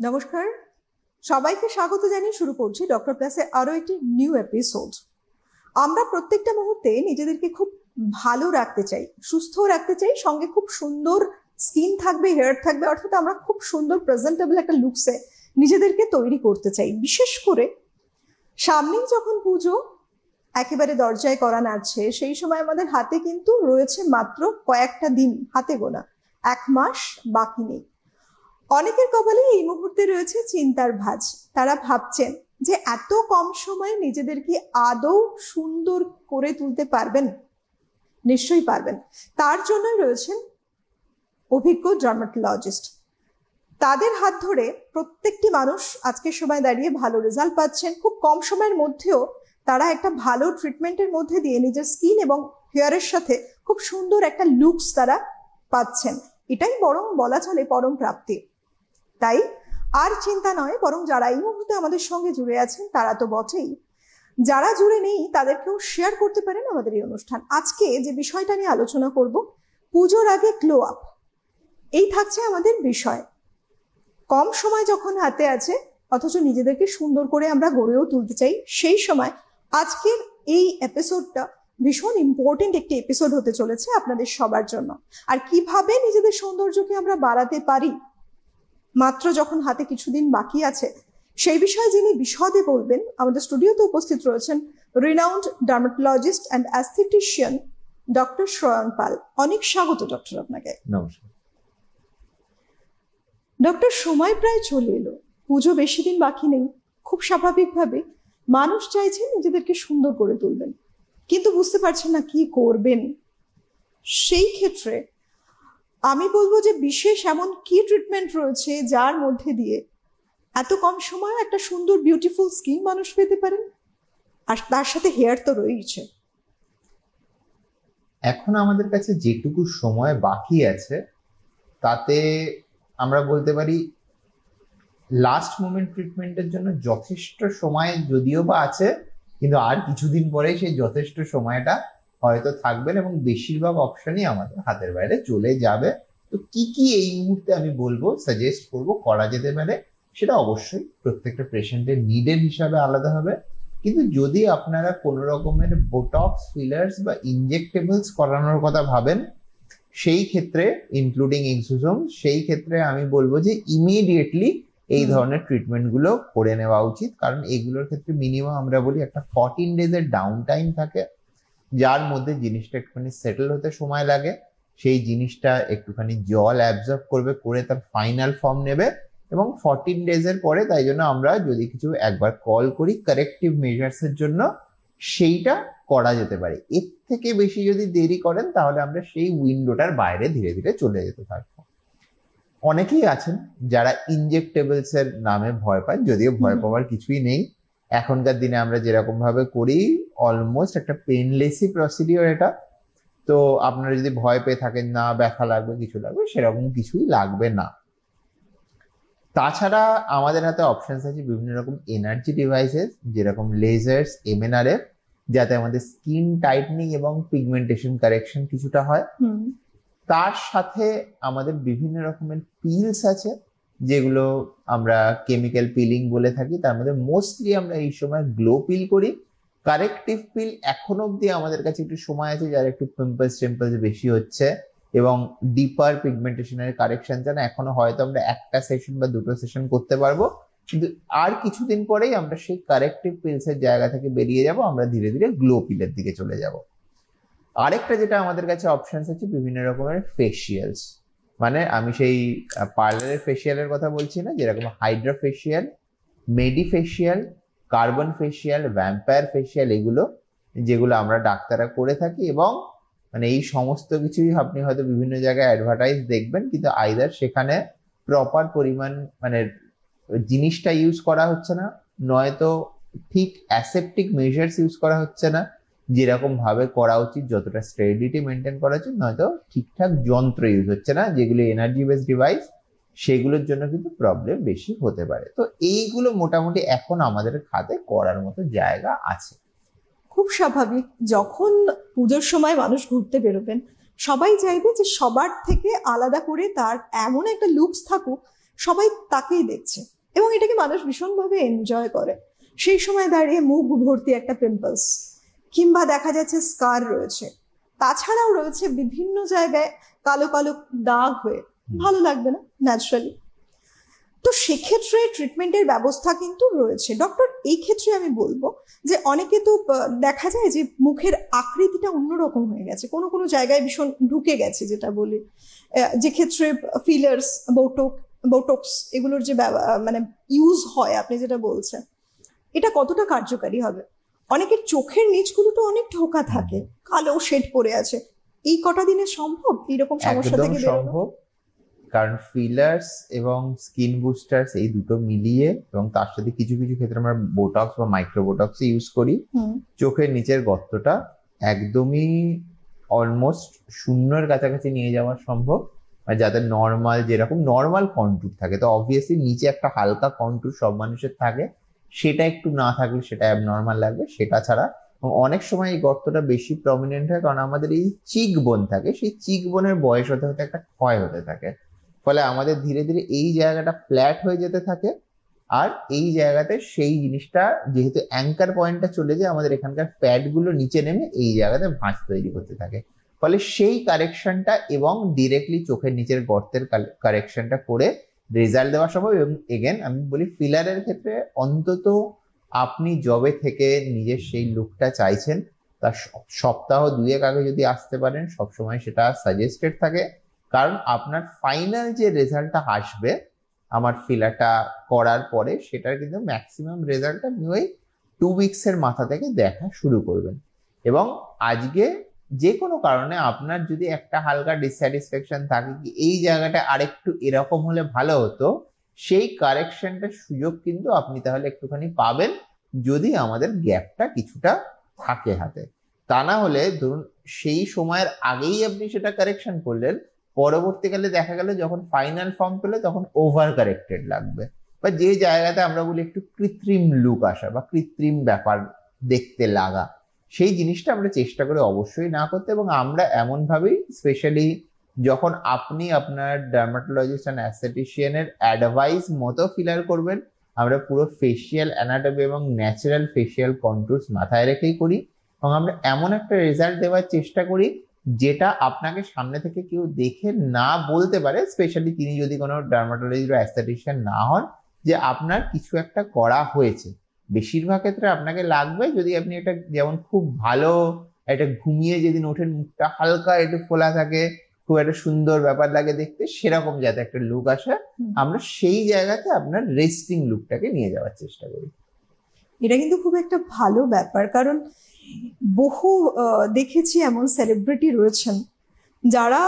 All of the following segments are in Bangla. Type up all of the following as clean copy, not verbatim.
নমস্কার, সবাইকে স্বাগত জানিয়ে শুরু করছি ডক্টর প্লাসে আরো একটি নিউ এপিসোড। আমরা প্রত্যেকটা মুহূর্তে নিজেদেরকে খুব ভালো রাখতে চাই, সুস্থ রাখতে চাই, সঙ্গে খুব সুন্দর স্কিন থাকবে, হেয়ার থাকবে, অর্থাৎ আমরা খুব সুন্দর প্রেজেন্টেবল একটা লুকসে নিজেদেরকে তৈরি করতে চাই। বিশেষ করে সামনেই যখন পুজো একেবারে দরজায় করা নাড়ছে, সেই সময় আমাদের হাতে কিন্তু রয়েছে মাত্র কয়েকটা দিন, হাতে গোনা, 1 মাস বাকি নেই। অনেকের কপালে এই মুহূর্তে রয়েছে চিন্তার ভাঁজ। তারা ভাবছেন যে এত কম সময়ে নিজেদেরকে আদৌ সুন্দর করে তুলতে পারবেন। নিশ্চয়ই পারবেন। তার জন্য রয়েছেন অভিজ্ঞ ডার্মাটোলজিস্ট। তাদের হাত ধরে প্রত্যেকটি মানুষ আজকের সময় দাঁড়িয়ে ভালো রেজাল্ট পাচ্ছেন। খুব কম সময়ের মধ্যেও তারা একটা ভালো ট্রিটমেন্টের মধ্যে দিয়ে নিজের স্কিন এবং হেয়ারের সাথে খুব সুন্দর একটা লুকস তারা পাচ্ছেন। এটাই বরং বলা চলে পরম প্রাপ্তি। তাই আর চিন্তা নয়, বরং যারা এই মুহূর্তে আমাদের সঙ্গে জুড়ে আছেন তারা তো বটেই, যারা জুড়ে নেই তাদেরকেও শেয়ার করতে পারেন আমাদের এই অনুষ্ঠান। আজকে যে বিষয়টা নিয়ে আলোচনা করব, পুজোর আগে গ্লো আপ, এই থাকছে আমাদের বিষয়। কম সময় যখন হাতে আছে, অথচ নিজেদেরকে সুন্দর করে আমরা গড়েও তুলতে চাই, সেই সময় আজকের এই এপিসোডটা ভীষণ ইম্পর্টেন্ট একটি এপিসোড হতে চলেছে আপনাদের সবার জন্য। আর কিভাবে নিজেদের সৌন্দর্যকে আমরা বাড়াতে পারি মাত্র যখন হাতে কিছুদিন বাকি আছে, সেই বিষয়ে যিনি বিশদে বলবেন, আমাদের স্টুডিওতে উপস্থিত রয়েছেন রিনাউন্ড ডার্মাটোলজিস্ট অ্যান্ড অ্যাস্থেটিশিয়ান ডক্টর শ্রয়ন পাল। অনেক স্বাগত ডক্টর আপনাকে। নমস্কার ডক্টর। সময় প্রায় চলে এলো, পুজো বেশি দিন বাকি নেই। খুব স্বাভাবিকভাবে মানুষ চাইছেন নিজেদেরকে সুন্দর করে তুলবেন, কিন্তু বুঝতে পারছেন না কি করবেন। সেই ক্ষেত্রে আমি বলবো যে বিশেষ এমন কি ট্রিটমেন্ট রয়েছে যার মধ্যে দিয়ে এত কম সময়ে একটা সুন্দর বিউটিফুল স্কিন মানুষ পেতে পারেন, আর তার সাথে হেয়ার তো রয়েছে। এখন আমাদের কাছে যেটুকু সময় বাকি আছে তাতে আমরা বলতে পারি লাস্ট মোমেন্ট ট্রিটমেন্টের জন্য যথেষ্ট সময় যদিও বা আছে, কিন্তু আর কিছুদিন পরে সেই যথেষ্ট সময়টা হয়তো থাকবেন এবং বেশিরভাগ অপশনই আমাদের হাতের বাইরে চলে যাবে। তো কি কি এই মুহূর্তে আমি বলবো, সাজেস্ট করবো করা যেতে পারে, সেটা অবশ্যই প্রত্যেকটা পেশেন্টের নিডের হিসাবে আলাদা হবে। কিন্তু যদি আপনারা কোনো রকমের বোটক্স, ফিলার্স বা ইনজেক্টেবলস করানোর কথা ভাবেন, সেই ক্ষেত্রে ইনক্লুডিং এক্সোসোম, সেই ক্ষেত্রে আমি বলবো যে ইমিডিয়েটলি এই ধরনের ট্রিটমেন্টগুলো করে নেওয়া উচিত। কারণ এগুলোর ক্ষেত্রে মিনিমাম আমরা বলি একটা 14 ডেজের ডাউন টাইম থাকে, যার মধ্যে জিনিসটা একটুখানি সেটেল হতে সময় লাগে। সেই জিনিসটা একটুখানি জল অ্যাবজর্ব করবে, করে তার ফাইনাল ফর্ম নেবে, এবং 14 ডেজের পরে, তাই জন্য আমরা যদি কিছু একবার কল করি কারেক্টিভ মেজার্সের জন্য, সেইটা করা যেতে পারে। এর থেকে বেশি যদি দেরি করেন তাহলে আমরা সেই উইন্ডোটার বাইরে ধীরে ধীরে চলে যেতে থাকবো। অনেকেই আছেন যারা ইনজেক্টেবলস এর নামে ভয় পান, যদিও ভয় পাওয়ার কিছুই নেই। এখনকার দিনে আমরা যেরকম ভাবে করি, অলমোস্ট একটা পেনলেসই প্রসিডিওর এটা। তো আপনারা যদি ভয় পেয়ে থাকেন না ব্যথা লাগবে, কিছু লাগবে, সেরকম কিছুই লাগবে না। তাছাড়া আমাদের হাতে অপশনস আছে বিভিন্ন রকম এনার্জি ডিভাইসেস, যেরকম লেজার্স, MNRF, যাতে আমাদের স্কিন টাইটনিং এবং পিগমেন্টেশন কারেকশন কিছুটা হয়। তার সাথে আমাদের বিভিন্ন রকমের পিলস আছে, যেগুলো আমরা কেমিক্যাল পিলিং বলে থাকি। তার মধ্যে মোস্টলি আমরা এই সময় গ্লো পিল করি। কারেক্টিভ পিল এখন অব্দি আমাদের কাছে একটু সময় আছে, যারা একটু পিম্পলস টেম্পলস বেশি হচ্ছে এবং ডিপার পিগমেন্টেশনের কারেকশন চান, এখনো হয়তো আমরা একটা সেশন বা দুটো সেশন করতে পারবো। কিন্তু আর কিছুদিন পরেই আমরা সেই কারেক্টিভ পিলস এর জায়গা থেকে বেরিয়ে যাব, আমরা ধীরে ধীরে গ্লো পিলের দিকে চলে যাব। আরেকটা যেটা আমাদের কাছে অপশনস আছে, বিভিন্ন রকমের ফেসিয়ালস। মানে আমি সেই পার্লারের ফেসিয়ালের কথা বলছি না, যেরকম hydra facial, medi facial, carbon facial, vampire facial, এগুলো যেগুলো আমরা ডাক্তাররা করে থাকি। এবং মানে এই সমস্ত কিছুই আপনি হয়তো বিভিন্ন জায়গায় অ্যাডভার্টাইজ দেখবেন, কিন্তু আইদার সেখানে প্রপার পরিমাণ মানে জিনিসটা ইউজ করা হচ্ছে না, নয়তো ঠিক অ্যাসেপটিক মেজার্স ইউজ করা হচ্ছে না যেরকম ভাবে করা উচিত, যতটা স্টেরিলিটি মেনটেন করা উচিত, নয়তো ঠিকঠাক যন্ত্র ইউজ হচ্ছে না, যেগুলো এনার্জি বেসড ডিভাইস, সেগুলোর জন্য কিন্তু প্রবলেম বেশি হতে পারে। তো এইগুলো মোটামুটি এখন আমাদের খাতে করার মতো জায়গা আছে। খুব স্বাভাবিক, যখন পুজোর সময় মানুষ ঘুরতে বেরোবেন, সবাই চাইবে যে সবার থেকে আলাদা করে তার এমন একটা লুকস থাকুক সবাই তাকেই দেখছে এবং এটাকে মানুষ ভীষণভাবে এনজয় করে। সেই সময় দাঁড়িয়ে মুখ ভর্তি একটা পিম্পলস কিংবা দেখা যাচ্ছে স্কার রয়েছে, তাছাড়াও রয়েছে বিভিন্ন জায়গায় কালো কালো দাগ হয়ে, ভালো লাগবে না ন্যাচারালি? তো সেক্ষেত্রে ট্রিটমেন্টের ব্যবস্থা কিন্তু রয়েছে ডক্টর। এই ক্ষেত্রে আমি বলবো যে অনেকে তো দেখা যায় যে মুখের আকৃতিটা অন্যরকম হয়ে গেছে, কোনো কোনো জায়গায় ভীষণ ঢুকে গেছে, যেটা বলি যে ক্ষেত্রে ফিলার্স, বোটক্স এগুলোর যে মানে ইউজ হয়, আপনি যেটা বলছেন, এটা কতটা কার্যকারী হবে? অনেকের চোখের নিচগুলো তো অনেক ঢোকা থাকে, কালো শেড পড়ে আছে, এই কটা দিনে সম্ভব এরকম সমস্যা থেকে বেরোনো? কারণ ফিলার্স এবং স্কিন বুস্টার্স এই দুটো মিলিয়ে, এবং তার সাথে কিছু কিছু ক্ষেত্রে আমরা বোটক্স বা মাইক্রো বোটক্স ইউজ করি, চোখের নিচের গর্তটা একদমই অলমোস্ট শূন্যের কাছাকাছি নিয়ে যাওয়া সম্ভব। যাতে নর্মাল, যেরকম নর্মাল কন্টুর থাকে, তো অবভিয়াসলি নিচে একটা হালকা কন্টুর সব মানুষের থাকে, সেটা একটু না থাকলে সেটা অ্যাবনর্মাল লাগবে। সেটা ছাড়া অনেক সময় এই গর্তটা বেশি প্রমিনেন্ট হয় কারণ আমাদের এই চিক বোন থাকে, সেই চিক বোনের বয়স হতে হতে একটা ক্ষয় হতে থাকে, ফলে আমাদের ধীরে ধীরে এই জায়গাটা ফ্ল্যাট হয়ে যেতে থাকে। আর এই জায়গাতে সেই জিনিসটা যেহেতু অ্যাঙ্কার পয়েন্টটা চলে যায়, আমাদের এখানকার ফ্যাট গুলো নিচে নেমে এই জায়গাতে ভাঁজ তৈরি করতে থাকে, ফলে সেই কারেকশনটা এবং ডিরেক্টলি চোখের নিচের গর্তের কারেকশনটা করে রেজাল্ট দেওয়া সম্ভব। এবং এগেন আমি বলি, ফিলারের ক্ষেত্রে অন্তত আপনি জবে থেকে নিজের সেই লুকটা চাইছেন তার সপ্তাহ 2 আগে যদি আসতে পারেন, সবসময় সেটা সাজেস্টেড থাকে। কারণ আপনার ফাইনাল যে রেজাল্টটা আসবে আমার ফিলারটা করার পরে, সেটার কিন্তু ম্যাক্সিমাম রেজাল্ট আপনি ওই 2 উইকসের মাথা থেকে দেখা শুরু করবেন। এবং আজকে যে কোনো কারণে আপনার যদি একটা হালকা ডিসস্যাটিসফ্যাকশন থাকে কি এই জায়গাটা আরেকটু এরকম হলে ভালো হতো, সেই কারেকশনটার সুযোগ কিন্তু আপনি তাহলে একটুখানি পাবেন, যদি আমাদের গ্যাপটা কিছুটা থাকে হাতে। তা না হলে ধরুন সেই সময়ের আগেই আপনি সেটা কারেকশন করলেন, পরবর্তীকালে দেখা গেল যখন ফাইনাল ফর্ম পেলে তখন ওভার কারেক্টেড লাগবে, বা যে জায়গাতে আমরা বলি একটু কৃত্রিম লুক আসা বা কৃত্রিম ব্যাপার দেখতে লাগা, সেই জিনিসটা আমরা চেষ্টা করি অবশ্যই না করতে। এবং আমরা এমন ভাবেই, স্পেশালি যখন আপনি আপনার ডার্মাটোলজিস্ট অ্যান্ড অ্যাস্থেটিশিয়ানের অ্যাডভাইস মতো ফিলার করবেন, আমরা পুরো ফেসিয়াল অ্যানাটমি এবং ন্যাচারাল ফেসিয়াল কন্টুরস মাথায় রেখেই করি। এবং আমরা এমন একটা রেজাল্ট দেওয়ার চেষ্টা করি যেটা আপনাকে সামনে থেকে কেউ দেখে না বলতে পারে, স্পেশালি তিনি যদি কোনো ডার্মাটোলজিস্ট বা অ্যাস্থেটিশিয়ান না হন, যে আপনার কিছু একটা করা হয়েছে। বেশিরভাগ ক্ষেত্রে আপনাকে লাগবে, যদি আপনি এটা যেমন খুব ভালো একটা ঘুমিয়ে যেদিন ওঠেন মুখটা হালকা একটু খোলা থাকে, খুব একটা সুন্দর ব্যাপার লাগে দেখতে, সেরকম যাতে একটা লুক আসে, আমরা সেই জায়গাতে আপনার রেস্টিং লুকটাকে নিয়ে যাওয়ার চেষ্টা করি। এটা কিন্তু খুব একটা ভালো ব্যাপার, কারণ বহু দেখেছি এমন সেলিব্রিটি রয়েছেন যারা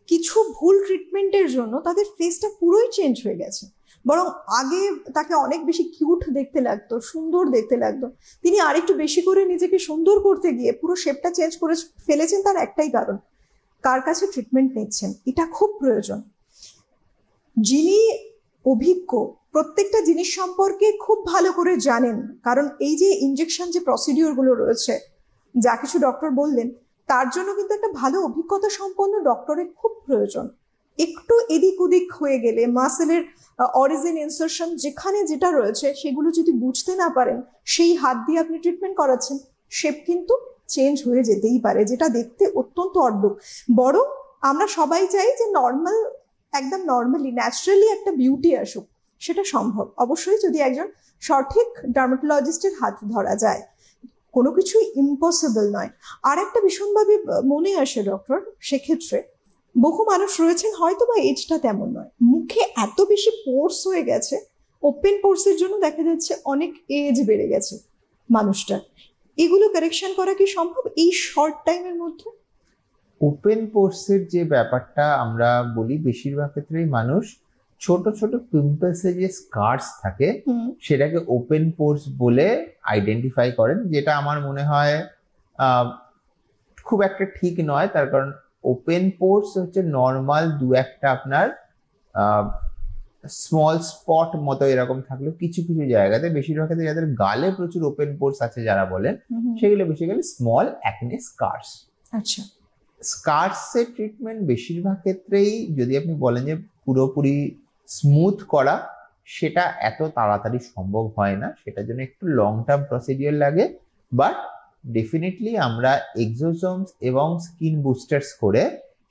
কিছু ভুল ট্রিটমেন্টের জন্য তাদের ফেসটা পুরোই চেঞ্জ হয়ে গেছে। বরং আগে তাকে অনেক বেশি কিউট দেখতে লাগতো, সুন্দর দেখতে লাগতো, তিনি আরেকটু বেশি করে নিজেকে সুন্দর করতে গিয়ে পুরো শেপটা চেঞ্জ করে ফেলেছেন। তার একটাই কারণ, কার কাছে ট্রিটমেন্ট নিচ্ছেন। এটা খুব প্রয়োজন। যিনি অভিজ্ঞ, প্রত্যেকটা জিনিস সম্পর্কে খুব ভালো করে জানেন, কারণ এই যে ইনজেকশন যে প্রসিডিওর গুলো রয়েছে, যা কিছু ডক্টর বললেন, তার জন্য কিন্তু একটা ভালো অভিজ্ঞতা সম্পন্ন ডক্টরের খুব প্রয়োজন। একটু এদিক ওদিক হয়ে গেলে মাসেলের অরিজিন, ইনসারশন যেখানে যেটা রয়েছে সেগুলো যদি বুঝতে না পারেন, সেই হাত দিয়ে আপনি ট্রিটমেন্ট করাচ্ছেন, শেপ কিন্তু চেঞ্জ হয়ে যেতেই পারে, যেটা দেখতে অত্যন্ত অদ্ভুত। বরং আমরা সবাই চাই যে নর্মাল, একদম নর্মালি ন্যাচারালি একটা বিউটি আসুক। সেটা সম্ভব অবশ্যই যদি একজন সঠিক ডার্মাটোলজিস্টের হাত ধরা যায়, কোনো কিছুই ইম্পসিবল নয়। আর একটা ভীষণভাবে মনে আসে ডক্টর, সেক্ষেত্রে বহু মানুষ রয়েছেন হয়তো বা এজটা তেমন নয়, মুখে এত বেশি পোর্স হয়ে গেছে, ওপেন পোর্সের জন্য দেখা যাচ্ছে অনেক এজ বেড়ে গেছে মানুষটার। এগুলো কারেকশন করা কি সম্ভব এই শর্ট টাইমের মধ্যে? ওপেন পোর্সের যে ব্যাপারটা আমরা বলি, বেশিরভাগ ক্ষেত্রেই মানুষ ছোট ছোট পিম্পলসে যে স্কার্স থাকে সেটাকে ওপেন পোর্স বলে আইডেন্টিফাই করেন, যেটা আমার মনে হয় খুব একটা ঠিক নয়। তার কারণ ওপেন পোর্স হচ্ছে নর্মাল দু একটা আপনার স্মল স্পট মতো এরকম থাকলেও কিছু কিছু জায়গাতে, বেশিরভাগ ক্ষেত্রে যাদের গালে প্রচুর ওপেন পোর্স আছে যারা বলেন, সেগুলো বেসিক্যালি স্মল অ্যাকনে স্কার্স। আচ্ছা, স্কার্সের ট্রিটমেন্ট বেশিরভাগ ক্ষেত্রেই, যদি আপনি বলেন যে পুরোপুরি স্মুথ করা সেটা এত তাড়াতাড়ি সম্ভব হয় না, সেটার জন্য একটু লং টার্ম প্রসিডিওর লাগে। বাট ডেফিনেটলি আমরা এক্সোসোমস এবং স্কিন বুস্টার্স করে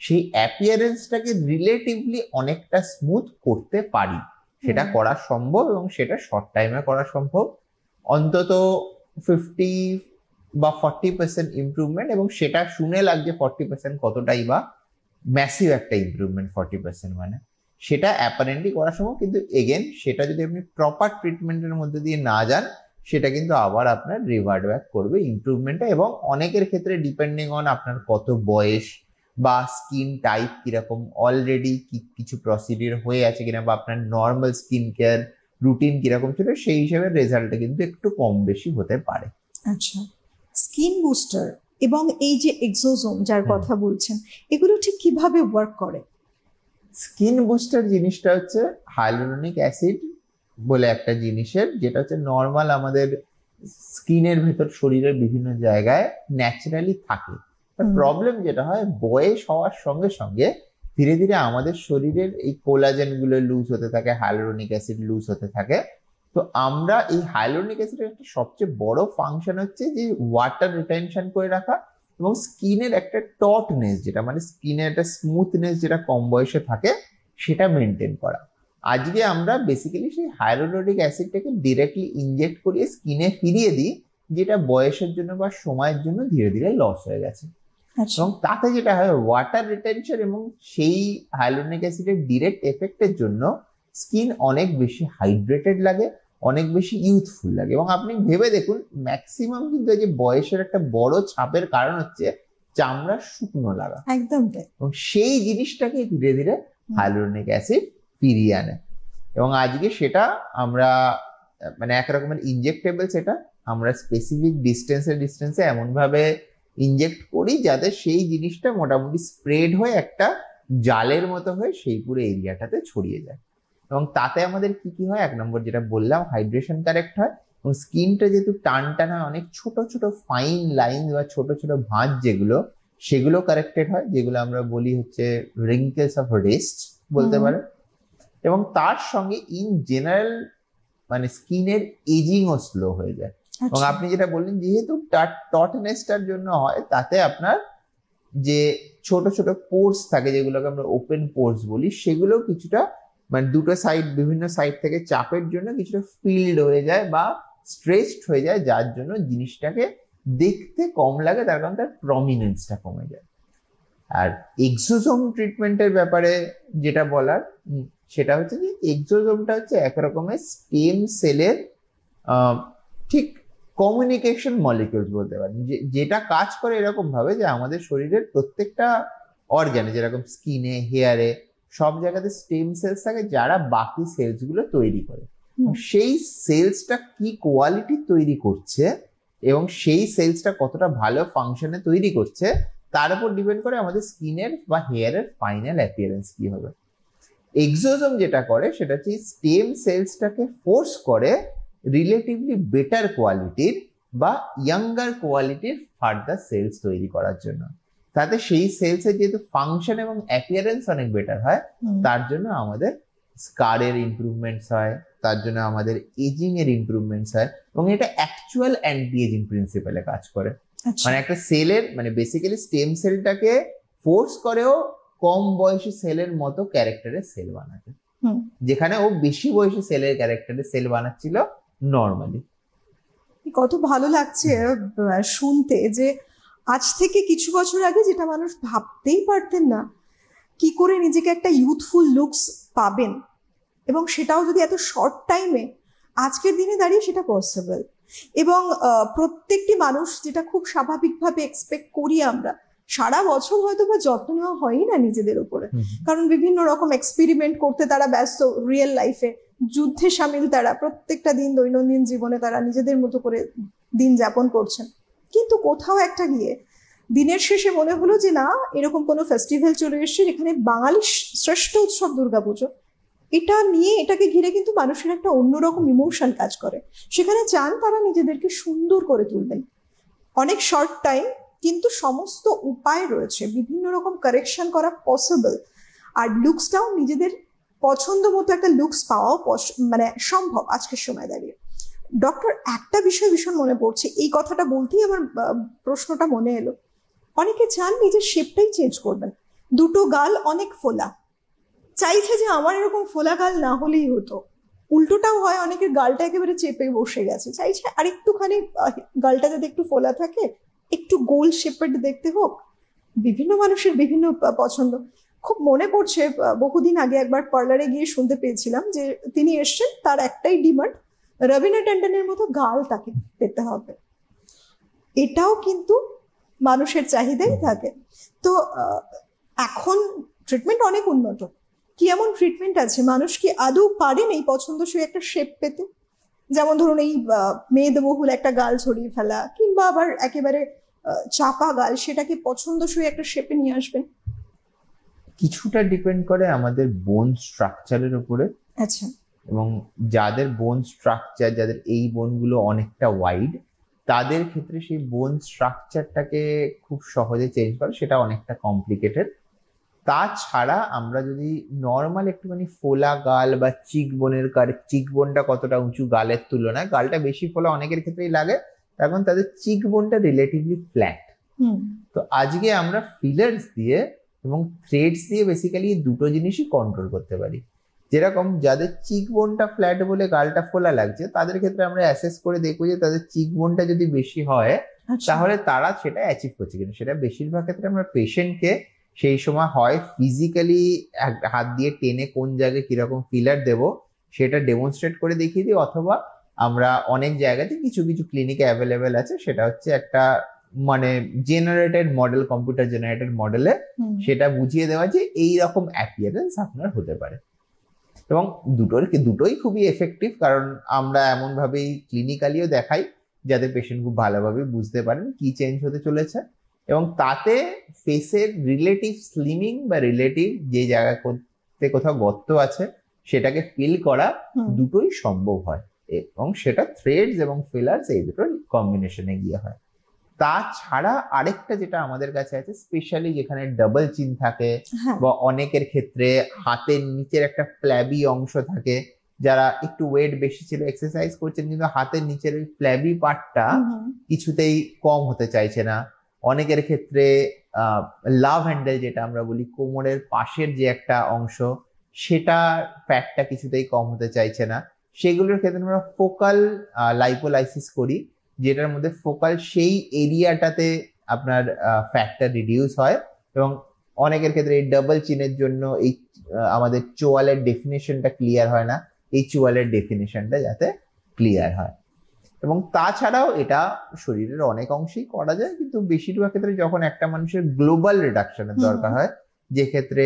সেই অ্যাপিয়ারেন্সটাকে রিলেটিভলি অনেকটা স্মুথ করতে পারি। সেটা করা সম্ভব এবং সেটা শর্ট টাইমে করা সম্ভব। অন্তত 50 বা 40% ইমপ্রুভমেন্ট, এবং সেটা শুনে লাগছে 40% কতটাই বা ম্যাসিভ একটা ইমপ্রুভমেন্ট 40% মানে, সেটা অ্যাপারেন্টলি করা সম্ভব। কিন্তু এগেন সেটা যদি আপনি প্রপার ট্রিটমেন্টের মধ্যে দিয়ে না যান, সেটা কিন্তু আবার আপনার রিভার্ট ব্যাক করবে ইমপ্রুভমেন্টটা। এবং অনেকের ক্ষেত্রে ডিপেন্ডিং অন আপনার কত বয়স বা স্কিন টাইপ কিরকম, অলরেডি কিছু প্রসিডিওর হয়ে আছে কিনা, বা আপনার নর্মাল স্কিন কেয়ার রুটিন কিরকম ছিল, সেই হিসেবে রেজাল্টটা কিন্তু একটু কম বেশি হতে পারে। আচ্ছা, স্কিন বুস্টার এবং এই যে এক্সোসোম যার কথা বলছেন, এগুলো ঠিক কিভাবে ওয়ার্ক করে? স্কিন বুস্টার জিনিসটা হচ্ছে হাইলুরোনিক অ্যাসিড বলে একটা জিনিসের, যেটা হচ্ছে নর্মাল আমাদের স্কিনের ভেতর শরীরের বিভিন্ন জায়গায় ন্যাচারালি থাকে। প্রবলেম যেটা হয়, বয়স হওয়ার সঙ্গে সঙ্গে ধীরে ধীরে আমাদের শরীরের এই কোলাজেন গুলো লুজ হতে থাকে, হাইলুরোনিক অ্যাসিড লুজ হতে থাকে। তো আমরা এই হাইলুরোনিক অ্যাসিডের একটা সবচেয়ে বড় ফাংশন হচ্ছে যে ওয়াটার রিটেনশন করে রাখা এবং স্কিনের একটা টটনেস, যেটা মানে স্কিনের একটা স্মুথনেস যেটা কম বয়সে থাকে, সেটা মেনটেন করা। আজকে আমরা বেসিক্যালি সেই হাইলুরোনিক অ্যাসিডটাকে ডিরেক্টলি ইনজেক্ট করিয়ে স্কিনে ফিরিয়ে দিই, যেটা বয়সের জন্য বা সময়ের জন্য ধীরে ধীরে লস হয়ে গেছে। এবং তাতে যেটা হয়, ওয়াটার রিটেনশন এবং সেই হাইলুরোনিক অ্যাসিডের ডিরেক্ট এফেক্টের জন্য স্কিন অনেক বেশি হাইড্রেটেড লাগে, অনেক বেশি ইউথফুল লাগে। এবং আপনি ভেবে দেখুন, ম্যাক্সিমাম কিন্তু যে বয়সের একটা বড় ছাপের কারণ হচ্ছে চামড়া শুকনো লাগা, একদম। এবং সেই জিনিসটাকে ধীরে ধীরে হাইলুরোনিক অ্যাসিড ফিরিয়ে আনে। এবং আজকে সেটা আমরা মানে এক রকমের ইনজেক্টেবল, সেটা আমরা স্পেসিফিক ডিস্টেন্সে এমন ভাবে ইনজেক্ট করি যাতে সেই জিনিসটা মোটামুটি স্প্রেড হয়ে একটা জালের মতো হয়ে সেই পুরো এরিয়াটাতে ছড়িয়ে যায়। এবং তাতে আমাদের কি কি হয়, এক নম্বর যেটা বললাম, হাইড্রেশন কারেক্ট হয়, এবং স্কিনটা যেহেতু টান টানা, অনেক ছোট ছোট ফাইন লাইন বা ছোট ছোট ভাঁজ যেগুলো, সেগুলো কারেক্টেড হয়, যেগুলো আমরা বলি হচ্ছে রিঙ্কেলস অফ রেস্ট বলতে পারে। এবং তার সঙ্গে ইন জেনারেল মানে স্কিনের এজিংও স্লো হয়ে যায়। এবং আপনি যেটা বললেন, যেহেতু টটনেসটার জন্য হয়, তাতে আপনার যে ছোট ছোট পোর্স থাকে, যেগুলোকে আমরা ওপেন পোর্স বলি, সেগুলো কিছুটা মানে দুটো সাইড, বিভিন্ন সাইড থেকে চাপের জন্য কিছুটা ফিল্ড হয়ে যায় বা স্ট্রেচড হয়ে যায়, যার জন্য জিনিসটাকে দেখতে কম লাগে, তার কারণ তার প্রমিনেন্সটা কমে যায়। আর এক্সোসোম ট্রিটমেন্টের ব্যাপারে যেটা বলার, সেটা হচ্ছে যে এক্সোসোমটা হচ্ছে এক রকমের স্টেম সেলের ঠিক কমিউনিকেশন মলিকিউলস বলতে পারেন, যেটা কাজ করে এরকম ভাবে যে আমাদের শরীরের প্রত্যেকটা অর্গানে, যেরকম স্কিনে, হেয়ারে, সব জায়গাতে স্টেম সেলস থাকে, যারা বাকি সেলস গুলো তৈরি করে। সেই সেলসটা কি কোয়ালিটি তৈরি করছে এবং সেই সেলসটা কতটা ভালো ফাংশনে তৈরি করছে, তার উপর ডিপেন্ড করে আমাদের স্কিনের বা হেয়ারের ফাইনাল অ্যাপিয়ারেন্স কি হবে। এক্সোসোম যেটা করে, সেটা হচ্ছে স্টেম সেলসটাকে ফোর্স করে রিলেটিভলি বেটার কোয়ালিটির বা ইয়াঙ্গার কোয়ালিটির ফার্দার সেলস তৈরি করার জন্য। তাতে সেই সেলসের যেহেতু ফাংশন এবং অ্যাপিয়ারেন্স অনেক বেটার হয়, তার জন্য আমাদের স্কারের ইমপ্রুভমেন্টস হয়, তার জন্য আমাদের এজিং এর ইমপ্রুভমেন্টস হয়, এবং এটা অ্যাকচুয়াল অ্যান্টি এজিং প্রিন্সিপালে কাজ করে। মানে একটা সেলের মানে বেসিক্যালি স্টেম সেলটাকে ফোর্স করেও কম বয়সী সেলের মতো ক্যারেক্টারের সেল বানাতে, যেখানে ও বেশি বয়সী সেলের ক্যারেক্টারের সেল বানাচ্ছিল নর্মালি। কত ভালো লাগছে শুনতে যে আজ থেকে কিছু বছর আগে যেটা মানুষ ভাবতেই পারতেন না, কি করে নিজেকে একটা ইউথফুল লুকস পাবেন, এবং সেটাও যদি এত শর্ট টাইমে, আজকের দিনে দাঁড়িয়ে সেটা পসিবল। এবং প্রত্যেকটি মানুষ, যেটা খুব স্বাভাবিকভাবে এক্সপেক্ট করি আমরা, সারা বছর হয়তো বা যত্ন নেওয়া হয়ই না নিজেদের উপরে, কারণ বিভিন্ন রকম এক্সপেরিমেন্ট করতে তারা ব্যস্ত, রিয়েল লাইফে যুদ্ধে সামিল তারা, প্রত্যেকটা দিন দৈনন্দিন জীবনে তারা নিজেদের মতো করে দিন যাপন করছেন। কিন্তু কোথাও একটা গিয়ে দিনের শেষে মনে হলো যে না, এরকম কোনো ফেস্টিভ্যাল চলে এসছে যেখানে বাঙালির শ্রেষ্ঠ উৎসব দুর্গাপুজো, এটা নিয়ে, এটাকে ঘিরে কিন্তু মানুষের একটা অন্যরকম ইমোশন কাজ করে। সেখানে চান তারা নিজেদেরকে সুন্দর করে তুলবেন, অনেক শর্ট টাইম, কিন্তু সমস্ত উপায় রয়েছে, বিভিন্ন রকম কারেকশন করা পসিবল, আর লুকসটাও নিজেদের পছন্দ মতো একটা লুকস পাওয়াও মানে সম্ভব আজকের সময় দাঁড়িয়ে। ডক্টর, একটা বিষয় ভীষণ মনে পড়ছে, এই কথাটা বলতেই আমার প্রশ্নটা মনে এলো। অনেকে চান নিজের শেপটাই চেঞ্জ করবেন, দুটো গাল অনেক ফোলা, চাইছে যে আমার এরকম ফোলা গাল না হলেই হতো। উল্টোটাও হয়, অনেকের গালটা একেবারে চেপে বসে গেছে, চাইছে আরেকটুখানি গালটা যাতে একটু ফোলা থাকে, একটু গোল শেপেড দেখতে হোক। বিভিন্ন মানুষের বিভিন্ন পছন্দ। খুব মনে পড়ছে, বহুদিন আগে একবার পার্লারে গিয়ে শুনতে পেয়েছিলাম যে তিনি এসছেন, তার একটাই ডিমান্ড, রবিনা ট্যান্ডনের মতো গাল তাকে পেতে হবে। এটাও কিন্তু মানুষের চাহিদাই থাকে। তো এখন ট্রিটমেন্ট অনেক উন্নত। কি এমন ট্রিটমেন্ট আছে, মানুষ কি আদৌ পারেন এই পছন্দসই একটা শেপ পেতে? যেমন ধরুন এই মেদবহুল একটা গাল ছড়িয়ে ফেলা, কিংবা আবার একেবারে চাপা গাল, সেটাকে পছন্দসই একটা শেপে নিয়ে আসবেন। কিছুটা ডিপেন্ড করে আমাদের বোন স্ট্রাকচারের উপরে। আচ্ছা। এবং যাদের বোন স্ট্রাকচার, যাদের এই বোনগুলো অনেকটা ওয়াইড, তাদের ক্ষেত্রে সেই বোন স্ট্রাকচারটাকে খুব সহজে চেঞ্জ করা সেটা অনেকটা কমপ্লিকেটেড। তাছাড়া আমরা যদি নর্মাল একটুখানি ফোলা গাল বা চিক বোনটা কতটা উঁচু গালের তুলনায়, গালটা বেশি ফোলা অনেকের ক্ষেত্রেই লাগে, এখন তাদের চিক বোনটা রিলেটিভলি ফ্ল্যাট। তো আজকে আমরা ফিলার্স দিয়ে এবং থ্রেডস দিয়ে বেসিক্যালি দুটো জিনিসই কন্ট্রোল করতে পারি। যেরকম যাদের চিক বোনটা ফ্ল্যাট বলে গালটা ফোলা লাগছে, তাদের ক্ষেত্রে আমরা অ্যাসেস করে দেখবো যে তাদের চিক বোনটা যদি বেশি হয় তাহলে তারা সেটা অ্যাচিভ করছে কিনা। সেটা বেশিরভাগ ক্ষেত্রে আমরা পেশেন্টকে সেই সময় হয় ফিজিক্যালি হাত দিয়ে টেনে কোন জায়গায় কিরকম ফিলার দেবো সেটা ডেমনস্ট্রেট করে দেখিয়ে দিই, অথবা আমরা অনেক জায়গাতে কিছু কিছু ক্লিনিকে অ্যাভেলেবেল আছে, সেটা হচ্ছে একটা মানে জেনারেটেড মডেল, কম্পিউটার জেনারেটেড মডেলে সেটা বুঝিয়ে দেওয়া যে এইরকম অ্যাপিয়ারেন্স আপনার হতে পারে। এবং দুটোই খুবই এফেক্টিভ, কারণ আমরা এমন ভাবেই ক্লিনিক্যালিও দেখাই যাতে পেশেন্ট খুব ভালোভাবে বুঝতে পারেন কি চেঞ্জ হতে চলেছে, এবং তাতে ফেসের রিলেটিভ স্লিমিং বা রিলেটিভ যে জায়গাতে কোথাও গর্ত আছে সেটাকে ফিল করা দুটোই সম্ভব হয়, এবং সেটা থ্রেডস এবং ফিলার্স এই দুটোর কম্বিনেশনে গিয়ে হয়। তাছাড়া আরেকটা যেটা আমাদের কাছে আছে, স্পেশালি যেখানে ডাবল চিন থাকে বা অনেকের ক্ষেত্রে হাতের নিচের একটা ফ্ল্যাবি অংশ থাকে, যারা একটু ওয়েট বেশি ছিল, এক্সারসাইজ করছেন কিন্তু হাতের নিচের ওই ফ্ল্যাবি পার্টটা কিছুতেই কম হতে চাইছে না। অনেকের ক্ষেত্রে লাভ হ্যান্ডেল যেটা আমরা বলি, কোমরের পাশের যে একটা অংশ, সেটা ফ্যাটটা কিছুতেই কম হতে চাইছে না। সেগুলোর ক্ষেত্রে আমরা ফোকাল লাইপোলাইসিস করি, যেটার মধ্যে ফোকাল সেই এরিয়াটাতে আপনার ফ্যাটটা রিডিউস হয়। এবং অনেকের ক্ষেত্রে এই ডাবল চিনের জন্য এই আমাদের চোয়ালের ডেফিনেশনটা ক্লিয়ার হয় না, এই চোয়ালের ডেফিনেশনটা যাতে ক্লিয়ার হয়। এবং তাছাড়াও এটা শরীরের অনেক অংশেই করা যায়, কিন্তু বেশিরভাগ ক্ষেত্রে যখন একটা মানুষের গ্লোবাল রিডাকশনের দরকার হয়, যে ক্ষেত্রে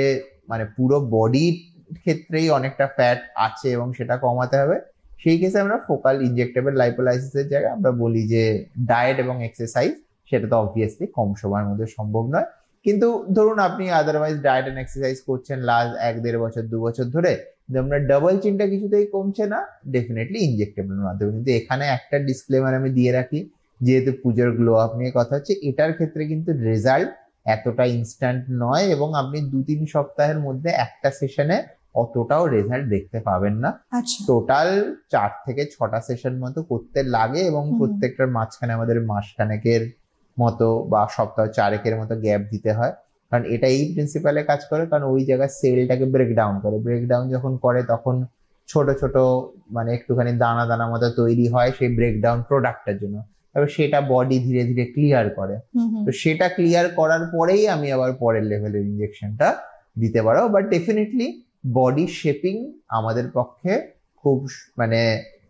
মানে পুরো বডির ক্ষেত্রেই অনেকটা ফ্যাট আছে এবং সেটা কমাতে হবে, সেই কেসে আমরা ফোকাল ইনজেক্টেবল লাইপোলাইসিসের জায়গায় আমরা বলি যে ডায়েট এবং এক্সারসাইজ, সেটা তো অবভিয়াসলি কম সময়ের মধ্যে সম্ভব নয়। কিন্তু ধরুন আপনি আদারওয়াইজ ডায়েট এন্ড এক্সারসাইজ করছেন লাস্ট 1-1.5 বছর 2 বছর ধরে, আমরা ডাবল চিনটা কিছুতেই কমছে না, ডেফিনেটলি ইনজেক্টেবল মাধ্যমে। কিন্তু এখানে একটা ডিসক্লেমার আমি দিয়ে রাখি, যেহেতু পুজোর গ্লো আপ নিয়ে কথা হচ্ছে, এটার ক্ষেত্রে কিন্তু রেজাল্ট এতটা ইনস্ট্যান্ট নয়, এবং আপনি 2-3 সপ্তাহের মধ্যে একটা সেশনে অতটাও রেজাল্ট দেখতে পাবেন না। টোটাল 4 থেকে 6টা সেশন মতো করতে লাগে, এবং প্রত্যেকটার মাঝখানে আমাদের মাসখানেকের মতো বা সপ্তাহ 4-এর মতো গ্যাপ দিতে হয়, কারণ এটা এই প্রিন্সিপালে কাজ করে, কারণ ওই জায়গায় সেলটাকে ব্রেকডাউন করে, ব্রেকডাউন যখন করে তখন ছোট ছোট মানে একটুখানি দানা দানা মতো তৈরি হয় সেই ব্রেকডাউন প্রোডাক্টের জন্য, তবে সেটা বডি ধীরে ধীরে ক্লিয়ার করে। তো সেটা ক্লিয়ার করার পরেই আমি আবার পরের লেভেলের ইনজেকশনটা দিতে পারবো। বাট ডেফিনেটলি বডি শেপিং আমাদের পক্ষে খুব মানে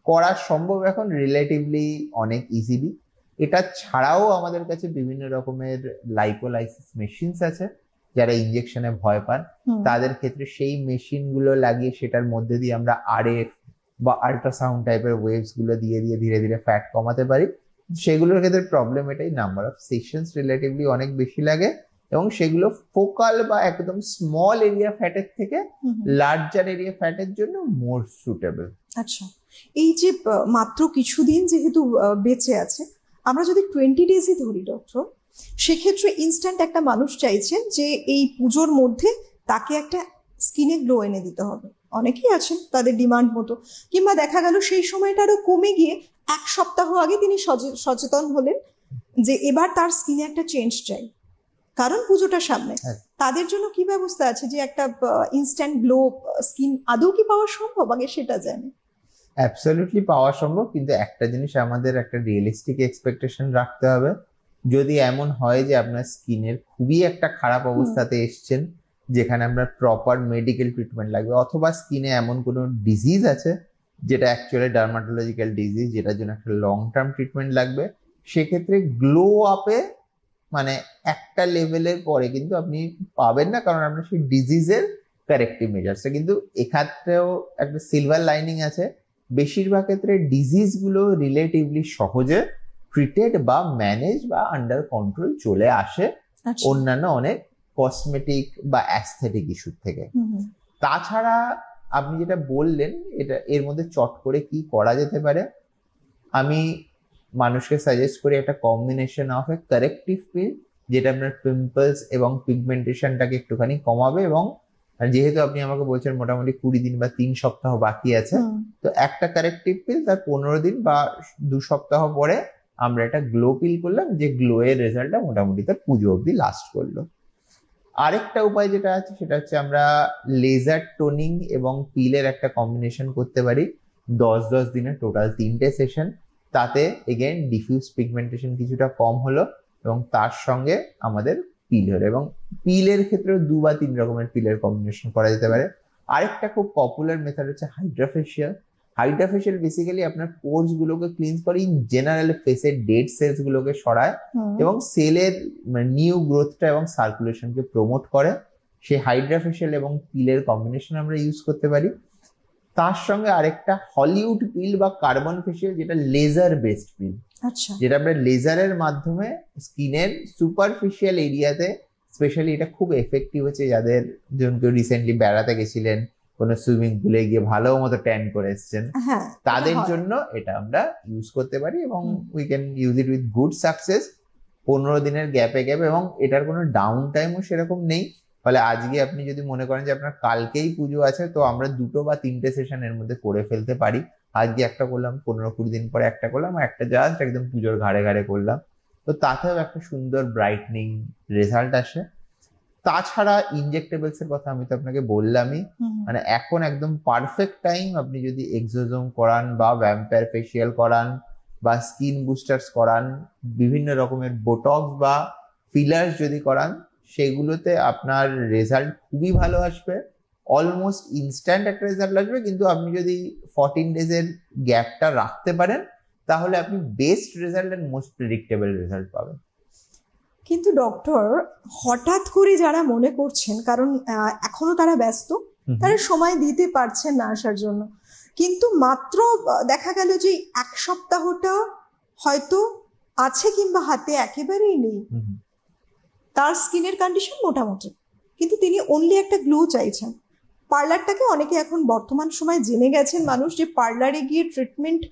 করা সম্ভব এখন রিলেটিভলি অনেক ইজিলি। এটা ছাড়াও আমাদের কাছে বিভিন্ন রকমের লাইপোলাইসিস মেশিনস আছে, যারা ইনজেকশনে ভয় পান তাদের ক্ষেত্রে সেই মেশিন গুলো লাগিয়ে সেটার মধ্যে দিয়ে আমরা আরএফ বা আল্ট্রাসাউন্ড টাইপের ওয়েভস গুলো দিয়ে দিয়ে ধীরে ধীরে ফ্যাট কমাতে পারি। সেগুলোর ক্ষেত্রে প্রবলেম এটাই, নাম্বার অফ সেশনস রিলেটিভলি অনেক বেশি লাগে, এবং সেগুলো ফোকাল বা একদম স্মল এরিয়া ফ্যাটের থেকে লার্জার এরিয়া ফ্যাটের জন্য মোর সুটেবল। আচ্ছা, এই যে মাত্র কিছুদিন যেহেতু বেঁচে আছে, আমরা যদি 20 ডেজই ধরি ডক্টর, সেক্ষেত্রে ইনস্ট্যান্ট একটা মানুষ চাইছেন যে এই পুজোর মধ্যে তাকে একটা স্কিনে গ্লো এনে দিতে হবে, অনেকেই আছেন তাদের ডিমান্ড মতো, কিংবা দেখা গেল সেই সময়টা আরো কমে গিয়ে 1 সপ্তাহ আগে তিনি সচেতন হলেন যে এবার তার স্কিনে একটা চেঞ্জ চাই, কারণ পুজোটা সামনে। তাদের জন্য কি ব্যবস্থা আছে যে একটা ইনস্ট্যান্ট গ্লো স্কিন আদৌ কি পাওয়া সম্ভব, আগে সেটা জানি। অ্যাবসলিউটলি পাওয়া সম্ভব, কিন্তু একটা জিনিস আমাদের একটা রিয়েলিস্টিক এক্সপেকটেশন রাখতে হবে। যদি এমন হয় যে আপনার স্কিনের খুবই একটা খারাপ অবস্থাতে এসছেন, যেখানে আপনার প্রপার মেডিকেল ট্রিটমেন্ট লাগবে, অথবা স্কিনে এমন কোনো ডিজিজ আছে যেটা অ্যাকচুয়ালি ডার্মাটোলজিক্যাল ডিজিজ, যেটার জন্য একটা লং টার্ম ট্রিটমেন্ট লাগবে, সেক্ষেত্রে গ্লো আপে মানে একটা লেভেলের পরে কিন্তু আপনি পাবেন না, কারণ আপনার সেই ডিজিজের কারেক্টিভ মেজার্সটা। কিন্তু এক্ষেত্রেও একটা সিলভার লাইনিং আছে, বেশিরভাগ ক্ষেত্রে ডিজিজ গুলো রিলেটিভলি সহজে ট্রিটেড বা ম্যানেজ বা আন্ডার কন্ট্রোল চলে আসে অন্যান্য অনেক কসমেটিক বা অ্যাস্থেটিক ইস্যুর থেকে। তাছাড়া আপনি যেটা বললেন, এটা এর মধ্যে চট করে কি করা যেতে পারে, আমি মানুষকে সাজেস্ট করি একটা কম্বিনেশন অফ এ কারেক্টিভ পিল, যেটা আপনার পিম্পলস এবং পিগমেন্টেশনটাকে একটুখানি কমাবে, এবং যেহেতু আপনি আমাকে বলছেন মোটামুটি 20 দিন বা 3 সপ্তাহ বাকি আছে, তো একটা কারেক্টিভ পিল তার 15 দিন বা 2 সপ্তাহ পরে আমরা একটা গ্লো পিল করলাম, যে গ্লো এর রেজাল্টটা মোটামুটি তার পুজো অব্দি লাস্ট করলো। আরেকটা উপায় যেটা আছে সেটা হচ্ছে আমরা লেজার টোনিং এবং পিলের একটা কম্বিনেশন করতে পারি 10-10 দিনের টোটাল 3টে সেশন। তাতে এগেন ডিফিউজ পিগমেন্টেশন কিছুটা কম হলো এবং তার সঙ্গে আমাদের পিল হলো। এবং পিলের ক্ষেত্রেও 2 বা 3 রকমের পিলের কম্বিনেশন করা যেতে পারে। আরেকটা খুব পপুলার মেথড হচ্ছে হাইড্রাফেশিয়াল। হাইড্রাফেশিয়াল বেসিক্যালি আপনার পোরস গুলোকে ক্লিনস করে, ইন জেনারেল ফেসের ডেড সেলস গুলোকে সরায় এবং সেলের নিউ গ্রোথটা এবং সার্কুলেশনকে প্রমোট করে। সেই হাইড্রাফেশিয়াল এবং পিলের কম্বিনেশন আমরা ইউজ করতে পারি। তার সঙ্গে আরেকটা হলিউড পিল বা কার্বন ফেশিয়াল, যেটা লেজার বেসড পিল, যেটা আমরা লেজারের মাধ্যমে স্কিনের সুপারফিশিয়াল এরিয়াতে, স্পেশালি এটা খুব এফেক্টিভ হচ্ছে যাদের, যেমন কেউ রিসেন্টলি বেড়াতে গেছিলেন, কোনো সুইমিং পুলে গিয়ে ভালো মতো ট্যান করে এসছেন, তাদের জন্য এটা আমরা ইউজ করতে পারি এবং we can use it with good success 15 দিনের গ্যাপে গ্যাপে। এবং এটার কোনো ডাউন টাইমও সেরকম নেই। ফলে আজকে আপনি যদি মনে করেন যে আপনার কালকেই পুজো আছে, তো আমরা 2 বা 3টে সেশন এর মধ্যে করে ফেলতে পারি। আজকে একটা করলাম, 15-20 দিন পরে একটা করলাম, আর একটা জাস্ট একদম পুজোর ঘাড়ে ঘাড়ে করলাম, তো তাতেও একটা সুন্দর ব্রাইটনিং রেজাল্ট আসে। তাছাড়া ইনজেক্টেবলস এর কথা আমি তো আপনাকে বললামই, মানে এখন একদম পারফেক্ট টাইম। আপনি যদি এক্সোজোম করান বা ভ্যাম্পায়ার ফেসিয়াল করান বা স্কিন বুস্টার্স করান, বিভিন্ন রকমের বোটক্স বা ফিলার্স যদি করান, সেগুলোতে আপনার রেজাল্ট খুবই ভালো আসবে, অলমোস্ট ইনস্ট্যান্ট একটা রেজাল্ট আসবে। কিন্তু আপনি যদি 14 ডেজের গ্যাপটা রাখতে পারেন, তাহলে আপনি best result and most predictable result পাবেন। কিন্তু ডক্টর, হঠাৎ করে যারা মনে করছেন, কারণ এখনো তারা ব্যস্ত, তারা সময় দিতে পারছেন না আসার জন্য, কিন্তু মাত্র দেখা গেল যে 1 সপ্তাহটা হয়তো আছে কিংবা হাতে একেবারেই নেই, তার স্কিনের কন্ডিশন মোটামুটি, কিন্তু তিনি অনলি একটা গ্লো চাইছেন। পার্লারটাকে অনেকে এখন বর্তমান সময় জেনে গেছেন মানুষ, যে পার্লারে গিয়ে ট্রিটমেন্ট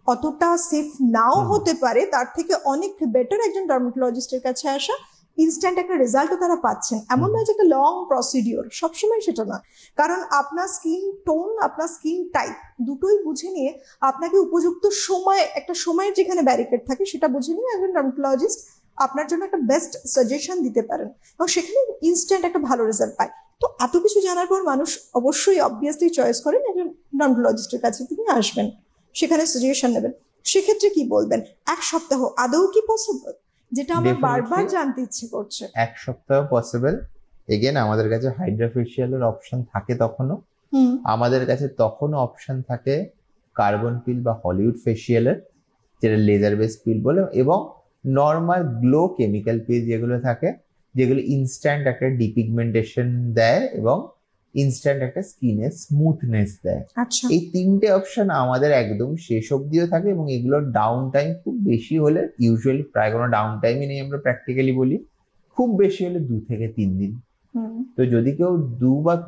অতটা সেফ নাও হতে পারে, তার থেকে অনেক বেটার একজন ডার্মাটোলজিস্টের কাছে আসা, ইনস্ট্যান্ট একটা রেজাল্টও তারা পাচ্ছেন। এমন নয় যে একটা লং প্রসিডিওর, সবসময় সেটা নয়, কারণ আপনার স্কিন টোন, আপনার স্কিন টাইপ দুটোই বুঝে নিয়ে আপনাকে উপযুক্ত সময়, একটা সময়ের যেখানে ব্যারিকেড থাকে সেটা বুঝে নিয়ে একজন ডার্মাটোলজিস্ট আপনার জন্য একটা বেস্ট সাজেশন দিতে পারেন এবং সেখানে ইনস্ট্যান্ট একটা ভালো রেজাল্ট পায়। তো এত কিছু জানার পর মানুষ অবশ্যই অবভিয়াসলি চয়েস করেন একজন ডার্মাটোলজিস্টের কাছে তিনি আসবেন, সেখানে সাজেশন নেবেন। সেক্ষেত্রে কি বলবেন, 1 সপ্তাহ আদৌ কি পসিবল, যেটা আমার বারবার জানতে ইচ্ছে করছে? 1 সপ্তাহ পসিবল। এগেন আমাদের কাছে হাইড্রাফেশিয়ালের অপশন থাকে তখনও, আমাদের কাছে তখনও অপশন থাকে কার্বন পিল বা হলিউড ফেশিয়ালের, যেটা লেজার বেস পিল বলে, এবং নর্মাল গ্লো কেমিক্যাল পিল যেগুলো থাকে, যেগুলো ইনস্ট্যান্ট একটা ডিপিগমেন্টেশন দেয় এবং ইনস্ট্যান্ট একটা স্কিনের স্মুথনেস দেয়। এই 3টে অপশন আমাদের একদম শেষ অবধিও থাকে এবং এগুলোর ডাউন টাইম খুব বেশি হলে, ইউজুয়ালি প্রায় কোনো ডাউন টাইমই নেই, আমরা প্র্যাকটিক্যালি বলি, খুব বেশি হলে 2 থেকে 3 দিন। তো যদি কেউ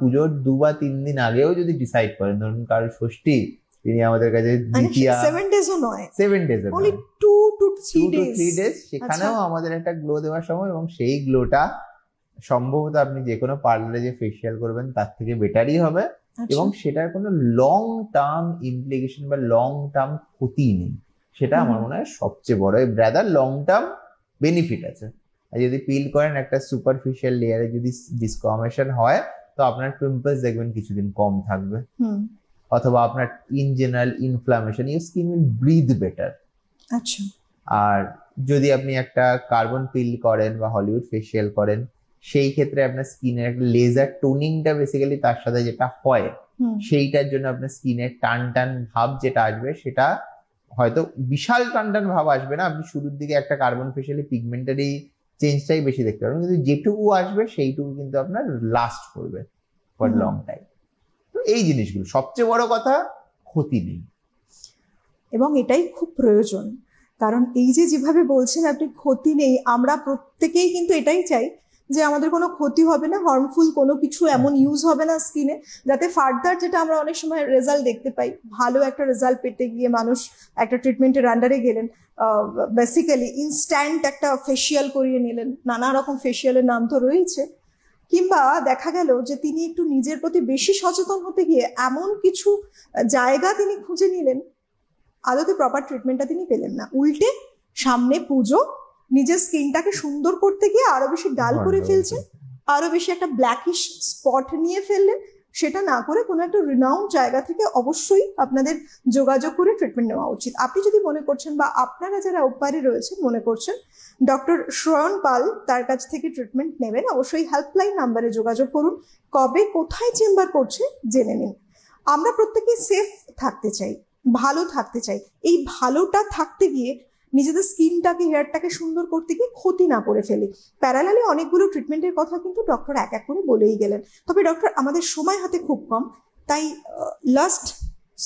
পুজোর 2 বা 3 দিন আগেও যদি ডিসাইড করেন, ধরুন কারো ষষ্ঠী, তিনি আমাদের কাছে 7 ডেজও নয়, 2 to 3 ডেজ, সেখানেও আমাদের একটা গ্লো দেওয়ার সময়, এবং সেই গ্লোটা সম্ভবত আপনি যে কোনো পার্লারে যে ফেসিয়াল করবেন তার থেকে বেটারই হবে। এবং সেটার কোনো লং টার্ম ইমপ্লিকেশন বা লং টার্ম ক্ষতি নেই, সেটা আমার মনে হয় সবচেয়ে বড়। ব্রাদার লং টার্ম বেনিফিট আছে। আর যদি পিল করেন একটা সুপারফিশিয়াল লেয়ারে যদি ডিসকমেশন হয়, তো আপনার পিম্পলস দেখবেন কিছুদিন কম থাকবে, অথবা আপনার in general inflammation, your skin will breathe better. আচ্ছা। আর যদি আপনি একটা কার্বন পিল করেন বা হলিউড ফেসিয়াল করেন, সেই ক্ষেত্রে আপনার স্কিনের একটা লেজার টোনিংটা বেসিক্যালি তার সাথে যেটা হয়, সেইটার জন্য আপনার স্কিনের টান টান ভাব যেটা আসবে, সেটা হয়তো বিশাল টান টান ভাব আসবে না, আপনি শুরুর দিকে একটা কার্বন ফেসিয়ালি পিগমেন্টারি চেঞ্জটাই বেশি দেখতে পারবেন, কিন্তু যেটুকু আসবে সেইটুকু কিন্তু আপনার লাস্ট করবে ফর লং টাইম। তো এই জিনিসগুলো সবচেয়ে বড় কথা, ক্ষতি নেই, এবং এটাই খুব প্রয়োজন। কারণ এই যে যেভাবে বলছেন আপনি, ক্ষতি নেই, আমরা প্রত্যেকেই কিন্তু এটাই চাই যে আমাদের কোনো ক্ষতি হবে না, হার্মফুল কোনো কিছু এমন ইউজ হবে না স্কিনে, যাতে ফার্দার যেটা আমরা অনেক সময় রেজাল্ট দেখতে পাই, ভালো একটা রেজাল্ট পেতে গিয়ে মানুষ একটা ট্রিটমেন্টের আন্ডারে গেলেন, বেসিক্যালি ইনস্ট্যান্ট একটা ফেসিয়াল করিয়ে নিলেন, নানা রকম ফেসিয়ালের নাম তো রয়েছে, কিংবা দেখা গেল যে তিনি একটু নিজের প্রতি বেশি সচেতন হতে গিয়ে এমন কিছু জায়গা তিনি খুঁজে নিলেন, আদতে প্রপার ট্রিটমেন্টটা তিনি পেলেন না, উল্টে সামনে পুজো, নিজের স্কিনটাকে সুন্দর করতে গিয়ে আরো বেশি ডাল করে ফেলছেন, আরো বেশি একটা ব্ল্যাকিশ স্পট নিয়ে ফেললেন। সেটা না করে কোনো একটা রিনাউন্ড জায়গা থেকে অবশ্যই আপনাদের যোগাযোগ করে ট্রিটমেন্ট নেওয়া উচিত। আপনি যদি মনে করছেন, বা আপনারা যারা ওপারে রয়েছেন মনে করছেন ডক্টর শ্রয়ন পাল তার কাছ থেকে ট্রিটমেন্ট নেবেন, অবশ্যই হেল্পলাইন নাম্বারে যোগাযোগ করুন, কবে কোথায় চেম্বার করছে জেনে নিন। আমরা প্রত্যেকেই সেফ থাকতে চাই, ভালো থাকতে চাই, এই ভালোটা থাকতে গিয়ে নিজেদের স্কিনটাকে, হেয়ারটাকে সুন্দর করতে গিয়ে ক্ষতি না করে ফেলি। প্যারালালি অনেকগুলো ট্রিটমেন্টের কথা কিন্তু ডক্টর এক এক করে বলেই গেলেন। তবে ডক্টর, আমাদের সময় হাতে খুব কম, তাই লাস্ট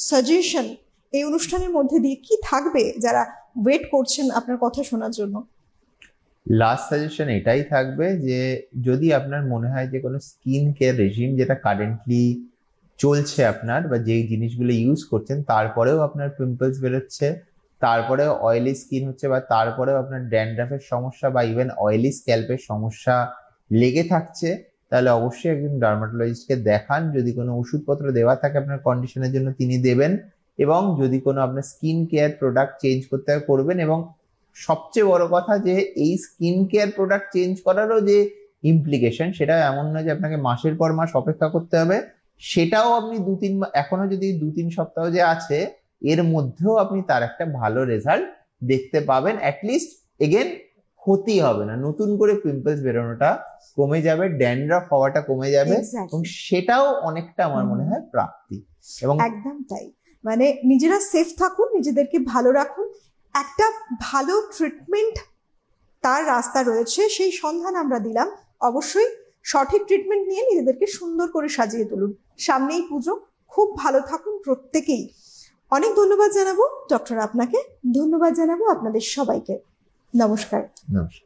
সাজেশন এই অনুষ্ঠানের মধ্যে দিয়ে কি থাকবে যারা ওয়েট করছেন আপনার কথা শোনার জন্য? লাস্ট সাজেশন এটাই থাকবে যে যদি আপনার মনে হয় যে কোনো স্কিন কেয়ার রেজিম যেটা কারেন্টলি চলছে আপনার, বা যেই জিনিসগুলো ইউজ করছেন তারপরেও আপনার পিম্পলস বেরোচ্ছে, তারপরেও অয়েলি স্কিন হচ্ছে, বা তারপরেও আপনার ড্যান্ড্রাফের সমস্যা বা ইভেন অয়েলি স্ক্যাল্পের সমস্যা লেগে থাকছে, তাহলে অবশ্যই একজন ডার্মাটোলজিস্টকে দেখান। যদি কোনো ওষুধপত্র দেওয়া থাকে আপনার কন্ডিশনের জন্য তিনি দেবেন, এবং যদি কোনো আপনার স্কিন কেয়ার প্রোডাক্ট চেঞ্জ করতে হয় করবেন। এবং সবচেয়ে বড় কথা যে এই স্কিন কেয়ার প্রোডাক্ট চেঞ্জ করারও যে ইমপ্লিকেশন, সেটা এমন নয় যে আপনাকে মাসের পর মাস অপেক্ষা করতে হবে, সেটাও আপনি এখনো যদি 2-3 সপ্তাহ যে আছে এর মধ্যেও আপনি তার একটা ভালো রেজাল্ট দেখতে পাবেন। অ্যাটলিস্ট এগেন ক্ষতি হবে না, নতুন করে পিম্পলস বেরোনোটা কমে যাবে, ড্যান্ড্রাফ হওয়াটা কমে যাবে, এবং সেটাও অনেকটা আমার মনে হয় প্রাপ্তি। এবং একদম তাই, মানে নিজেরা সেফ থাকুন, নিজেদেরকে ভালো রাখুন, একটা ভালো ট্রিটমেন্ট তার রাস্তা রয়েছে, সেই সন্ধান আমরা দিলাম। অবশ্যই সঠিক ট্রিটমেন্ট নিয়ে নিজেদেরকে সুন্দর করে সাজিয়ে তুলুন, সামনেই পুজো, খুব ভালো থাকুন প্রত্যেকেই। অনেক ধন্যবাদ জানাবো ডক্টর আপনাকে, ধন্যবাদ জানাবো আপনাদের সবাইকে। নমস্কার। নমস্কার।